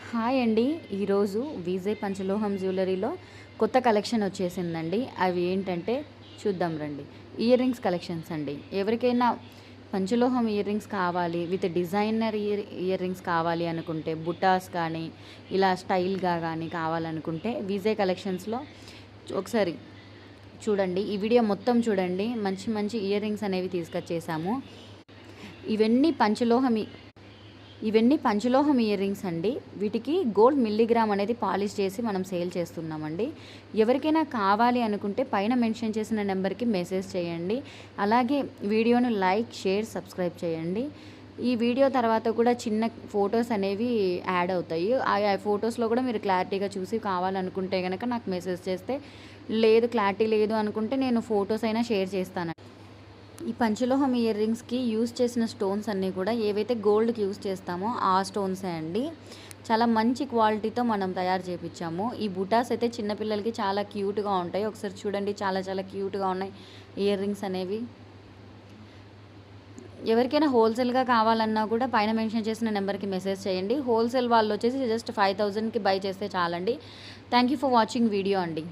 Hi అండి. ఈరోజు విజయ్ పంచలోహం జ్యువెలరీలో కొత్త కలెక్షన్ వచ్చేసిందండి. అవి ఏంటంటే చూద్దాం రండి. ఇయర్ రింగ్స్ కలెక్షన్స్ అండి. ఎవరికైనా పంచలోహం ఇయర్ రింగ్స్ కావాలి విత్ డిజైనర్ ఇయర్ రింగ్స్ కావాలి అనుకుంటే, బుటాస్ కానీ ఇలా స్టైల్గా కానీ కావాలనుకుంటే విజయ్ కలెక్షన్స్లో ఒకసారి చూడండి. ఈ వీడియో మొత్తం చూడండి. మంచి మంచి ఇయర్ రింగ్స్ అనేవి తీసుకొచ్చేసాము. ఇవన్నీ పంచలోహం ఇయర్ రింగ్స్ అండి. వీటికి గోల్డ్ మిల్లీగ్రామ్ అనేది పాలిష్ చేసి మనం సేల్ చేస్తున్నామండి. ఎవరికైనా కావాలి అనుకుంటే పైన మెన్షన్ చేసిన నెంబర్కి మెసేజ్ చేయండి. అలాగే వీడియోను లైక్, షేర్, సబ్స్క్రైబ్ చేయండి. ఈ వీడియో తర్వాత కూడా చిన్న ఫొటోస్ అనేవి యాడ్ అవుతాయి. ఆ ఫొటోస్లో కూడా మీరు క్లారిటీగా చూసి కావాలనుకుంటే కనుక నాకు మెసేజ్ చేస్తే, లేదు క్లారిటీ లేదు అనుకుంటే నేను ఫొటోస్ అయినా షేర్ చేస్తాను. ఈ పంచలోహం ఇయర్ రింగ్స్కి యూజ్ చేసిన స్టోన్స్ అన్నీ కూడా ఏవైతే గోల్డ్కి యూజ్ చేస్తామో ఆ స్టోన్సే అండి. చాలా మంచి క్వాలిటీతో మనం తయారు చేయించాము. ఈ బుటాస్ అయితే చిన్నపిల్లలకి చాలా క్యూట్గా ఉంటాయి. ఒకసారి చూడండి, చాలా చాలా క్యూట్గా ఉన్నాయి ఇయర్ రింగ్స్ అనేవి. ఎవరికైనా హోల్సేల్గా కావాలన్నా కూడా పైన మెన్షన్ చేసిన నెంబర్కి మెసేజ్ చేయండి. హోల్సేల్ వాళ్ళు వచ్చేసి జస్ట్ 5000కి బై చేస్తే చాలండి. Thank you for watching video అండి.